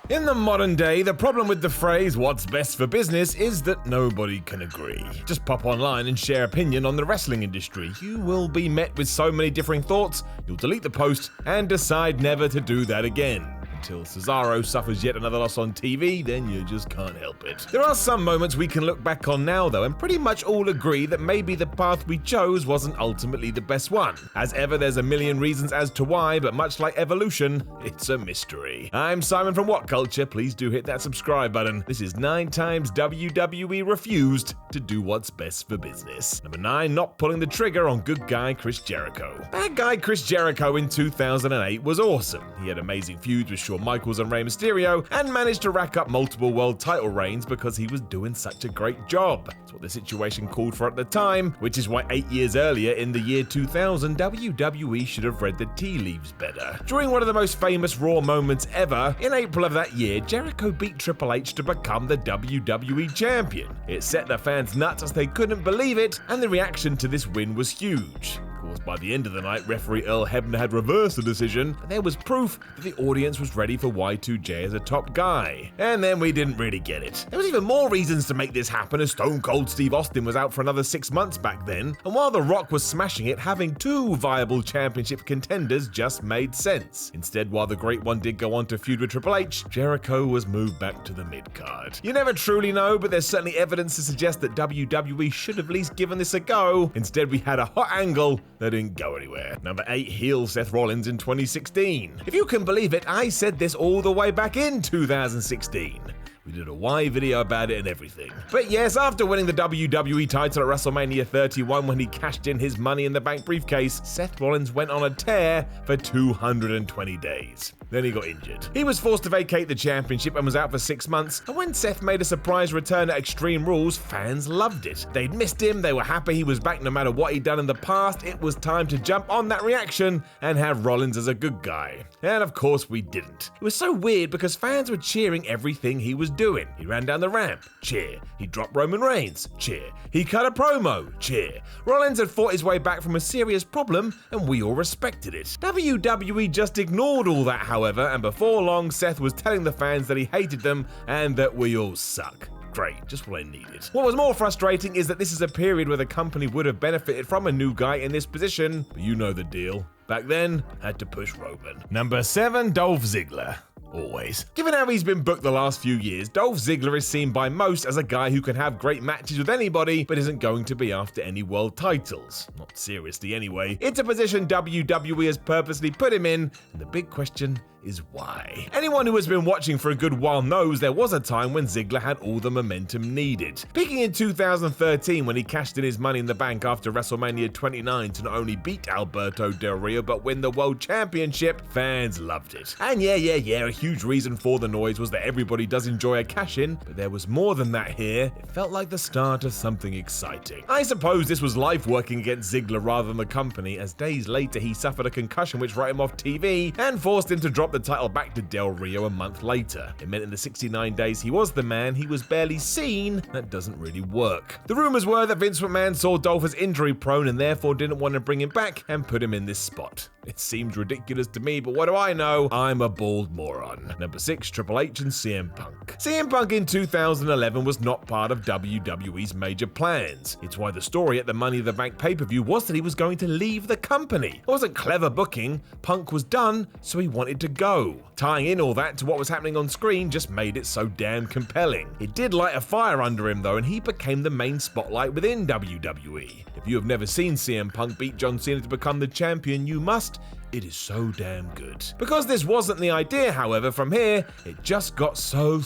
In the modern day, the problem with the phrase "what's best for business" is that nobody can agree. Just pop online and share opinion on the wrestling industry. You will be met with so many differing thoughts, you'll delete the post and decide never to do that again. Until Cesaro suffers yet another loss on TV, then you just can't help it. There are some moments we can look back on now though, and pretty much all agree that maybe the path we chose wasn't ultimately the best one. As ever, there's a million reasons as to why, but much like evolution, it's a mystery. I'm Simon from What Culture. Please do hit that subscribe button. This is 9 times WWE refused to do what's best for business. Number 9, not pulling the trigger on good guy Chris Jericho. Bad guy Chris Jericho in 2008 was awesome. He had amazing feuds with Shawn Michaels and Rey Mysterio, and managed to rack up multiple world title reigns because he was doing such a great job. That's what the situation called for at the time, which is why 8 years earlier, in the year 2000, WWE should have read the tea leaves better. During one of the most famous Raw moments ever, in April of that year, Jericho beat Triple H to become the WWE Champion. It set the fans nuts as they couldn't believe it, and the reaction to this win was huge. Of course, by the end of the night, referee Earl Hebner had reversed the decision, but there was proof that the audience was ready for Y2J as a top guy. And then we didn't really get it. There was even more reasons to make this happen, as Stone Cold Steve Austin was out for another 6 months back then, and while The Rock was smashing it, having 2 viable championship contenders just made sense. Instead, while the Great One did go on to feud with Triple H, Jericho was moved back to the mid-card. You never truly know, but there's certainly evidence to suggest that WWE should have at least given this a go. Instead, we had a hot angle that didn't go anywhere. Number 8, heel Seth Rollins in 2016. If you can believe it, I said this all the way back in 2016. We did a why video about it and everything. But yes, after winning the WWE title at WrestleMania 31 when he cashed in his Money in the Bank briefcase, Seth Rollins went on a tear for 220 days. Then he got injured. He was forced to vacate the championship and was out for 6 months, and when Seth made a surprise return at Extreme Rules, fans loved it. They'd missed him, they were happy he was back no matter what he'd done in the past. It was time to jump on that reaction and have Rollins as a good guy. And of course we didn't. It was so weird because fans were cheering everything he was doing. He ran down the ramp, cheer. He dropped Roman Reigns, cheer. He cut a promo, cheer. Rollins had fought his way back from a serious problem, and we all respected it. WWE just ignored all that, however, and before long, Seth was telling the fans that he hated them and that we all suck. Great, just what I needed. What was more frustrating is that this is a period where the company would have benefited from a new guy in this position, but you know the deal. Back then, had to push Roman. Number 7, Dolph Ziggler. Always. Given how he's been booked the last few years, Dolph Ziggler is seen by most as a guy who can have great matches with anybody, but isn't going to be after any world titles. Not seriously anyway. It's a position WWE has purposely put him in, and the big question is why. Anyone who has been watching for a good while knows there was a time when Ziggler had all the momentum needed. Peaking in 2013 when he cashed in his Money in the Bank after WrestleMania 29 to not only beat Alberto Del Rio but win the World Championship, fans loved it. And yeah, a huge reason for the noise was that everybody does enjoy a cash-in, but there was more than that here. It felt like the start of something exciting. I suppose this was life working against Ziggler rather than the company, as days later he suffered a concussion which wrote him off TV and forced him to drop the title back to Del Rio a month later. It meant in the 69 days he was the man, he was barely seen. That doesn't really work. The rumors were that Vince McMahon saw Dolph as injury prone and therefore didn't want to bring him back and put him in this spot. It seems ridiculous to me, but what do I know? I'm a bald moron. Number 6, Triple H and CM Punk. CM Punk in 2011 was not part of WWE's major plans. It's why the story at the Money in the Bank pay-per-view was that he was going to leave the company. It wasn't clever booking. Punk was done, so he wanted to go. Tying in all that to what was happening on screen just made it so damn compelling. It did light a fire under him though, and he became the main spotlight within WWE. If you have never seen CM Punk beat John Cena to become the champion, you must. It is so damn good. Because this wasn't the idea, however, from here, it just got so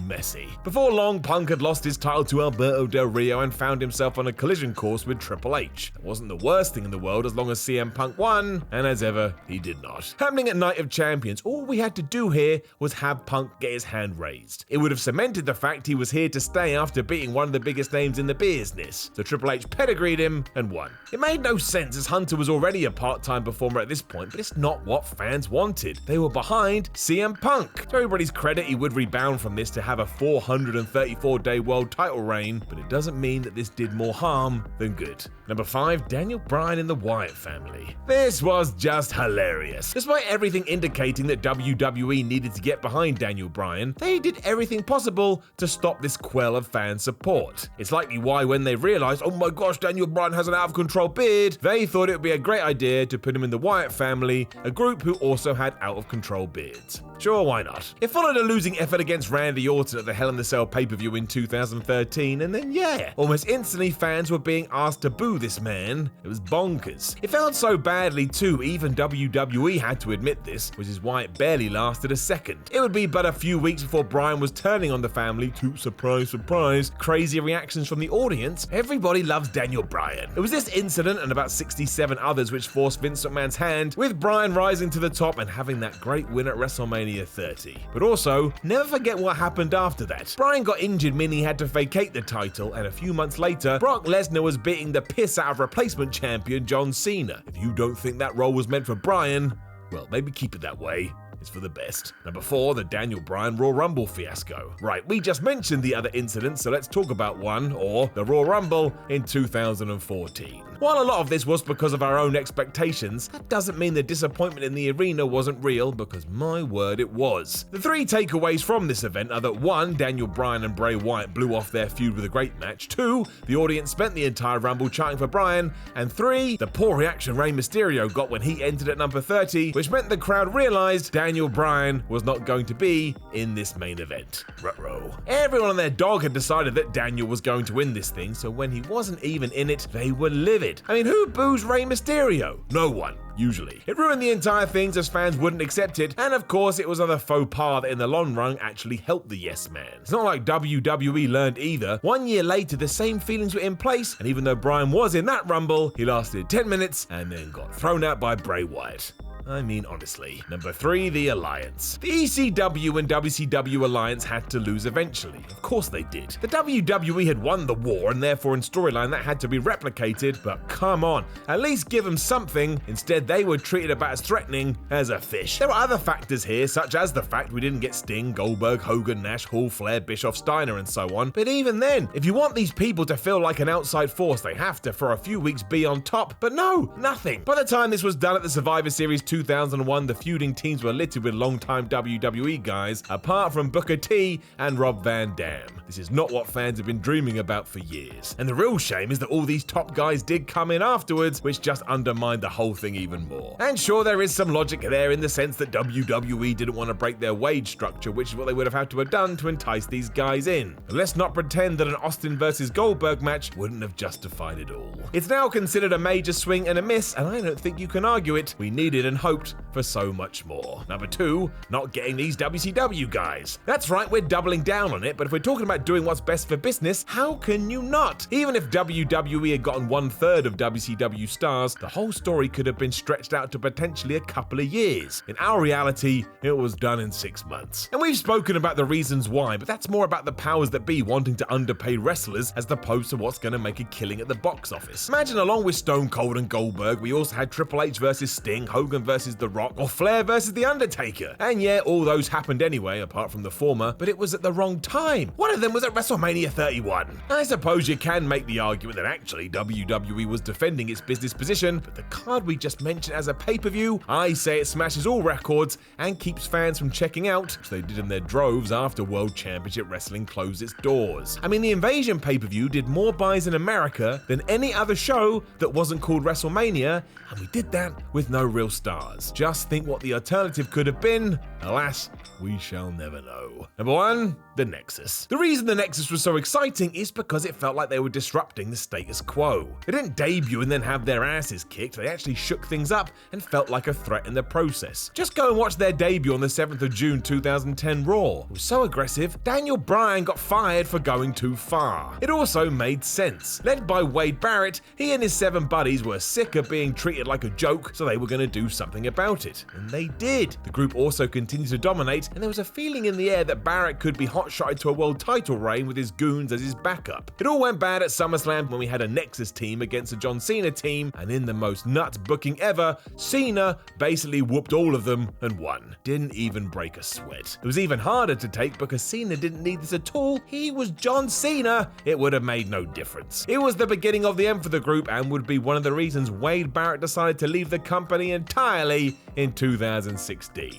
messy. Before long, Punk had lost his title to Alberto Del Rio and found himself on a collision course with Triple H. It wasn't the worst thing in the world as long as CM Punk won, and as ever, he did not. Happening at Night of Champions, all we had to do here was have Punk get his hand raised. It would have cemented the fact he was here to stay after beating one of the biggest names in the business. So Triple H pedigreed him and won. It made no sense as Hunter was already a part-time performer at this point, point, but it's not what fans wanted. They were behind CM Punk. To everybody's credit, he would rebound from this to have a 434-day world title reign, but it doesn't mean that this did more harm than good. Number 5, Daniel Bryan in the Wyatt family. This was just hilarious. Despite everything indicating that WWE needed to get behind Daniel Bryan, they did everything possible to stop this quell of fan support. It's likely why when they realized, oh my gosh, Daniel Bryan has an out-of-control beard, they thought it would be a great idea to put him in the Wyatt family, a group who also had out-of-control beards. Sure, why not? It followed a losing effort against Randy Orton at the Hell in the Cell pay-per-view in 2013, and then almost instantly fans were being asked to boo this man. It was bonkers. It felt so badly too, even WWE had to admit this, which is why it barely lasted a second. It would be but a few weeks before Bryan was turning on the family to, surprise, surprise, crazy reactions from the audience. Everybody loves Daniel Bryan. It was this incident and about 67 others which forced Vince McMahon's hand, with Bryan rising to the top and having that great win at WrestleMania 30. But also, never forget what happened after that. Bryan got injured, meaning he had to vacate the title, and a few months later, Brock Lesnar was beating the piss out of replacement champion John Cena. If you don't think that role was meant for Bryan, well, maybe keep it that way. It's for the best. Number 4, the Daniel Bryan Royal Rumble fiasco. Right, we just mentioned the other incidents, so let's talk about one, or the Royal Rumble in 2014. While a lot of this was because of our own expectations, that doesn't mean the disappointment in the arena wasn't real, because my word, it was. The 3 takeaways from this event are that 1, Daniel Bryan and Bray Wyatt blew off their feud with a great match. 2, the audience spent the entire Rumble chanting for Bryan. And 3, the poor reaction Rey Mysterio got when he entered at number 30, which meant the crowd realized Daniel Bryan was not going to be in this main event. Ruh-roh. Everyone and their dog had decided that Daniel was going to win this thing, so when he wasn't even in it, they were livid. I mean, who boos Rey Mysterio? No one. Usually. It ruined the entire thing as fans wouldn't accept it, and of course it was another faux pas that in the long run actually helped the yes man. It's not like WWE learned either. 1 year later, the same feelings were in place, and even though Bryan was in that Rumble, he lasted 10 minutes and then got thrown out by Bray Wyatt. I mean, honestly. Number 3, the Alliance. The ECW and WCW Alliance had to lose eventually. Of course they did. The WWE had won the war, and therefore in storyline that had to be replicated, but come on, at least give them something. Instead, they were treated about as threatening as a fish. There were other factors here, such as the fact we didn't get Sting, Goldberg, Hogan, Nash, Hall, Flair, Bischoff, Steiner, and so on. But even then, if you want these people to feel like an outside force, they have to, for a few weeks, be on top. But no, nothing. By the time this was done at the Survivor Series 2001, the feuding teams were littered with longtime WWE guys, apart from Booker T and Rob Van Dam. This is not what fans have been dreaming about for years. And the real shame is that all these top guys did come in afterwards, which just undermined the whole thing even more. And sure, there is some logic there in the sense that WWE didn't want to break their wage structure, which is what they would have had to have done to entice these guys in. But let's not pretend that an Austin versus Goldberg match wouldn't have justified it all. It's now considered a major swing and a miss, and I don't think you can argue it. We needed and hoped for so much more. Number 2, not getting these WCW guys. That's right, we're doubling down on it, but if we're talking about doing what's best for business, how can you not? Even if WWE had gotten 1/3 of WCW stars, the whole story could have been stretched out to potentially a couple of years. In our reality, it was done in 6 months. And we've spoken about the reasons why, but that's more about the powers that be wanting to underpay wrestlers as opposed to what's going to make a killing at the box office. Imagine along with Stone Cold and Goldberg, we also had Triple H versus Sting, Hogan versus The Rock, or Flair versus The Undertaker. And yeah, all those happened anyway, apart from the former, but it was at the wrong time. One of them was at WrestleMania 31. I suppose you can make the argument that actually WWE was defending its business position, but the card we just mentioned as a pay-per-view, I say it smashes all records and keeps fans from checking out, which they did in their droves after World Championship Wrestling closed its doors. I mean, the Invasion pay-per-view did more buys in America than any other show that wasn't called WrestleMania, and we did that with no real stars. Just think what the alternative could have been. Alas, we shall never know. Number 1, the Nexus. The reason the Nexus was so exciting is because it felt like they were disrupting the status quo. They didn't debut and then have their asses kicked, they actually shook things up and felt like a threat in the process. Just go and watch their debut on the 7th of June 2010 Raw. It was so aggressive, Daniel Bryan got fired for going too far. It also made sense. Led by Wade Barrett, he and his 7 buddies were sick of being treated like a joke, so they were going to do something about it. And they did. The group also continued to dominate, and there was a feeling in the air that Barrett could be hotshotted to a world title reign with his goons as his backup. It all went bad at SummerSlam when we had a Nexus team against a John Cena team, and in the most nuts booking ever, Cena basically whooped all of them and won. Didn't even break a sweat. It was even harder to take because Cena didn't need this at all. He was John Cena. It would have made no difference. It was the beginning of the end for the group and would be one of the reasons Wade Barrett decided to leave the company entirely in 2016.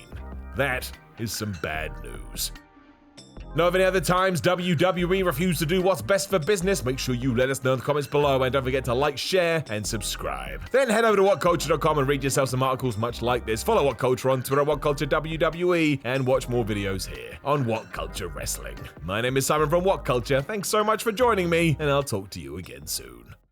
That is some bad news. Know of any other times WWE refused to do what's best for business? Make sure you let us know in the comments below, and don't forget to like, share, and subscribe. Then head over to WhatCulture.com and read yourself some articles much like this. Follow What Culture on Twitter, WhatCultureWWE, and watch more videos here on What Culture Wrestling. My name is Simon from What Culture. Thanks so much for joining me, and I'll talk to you again soon.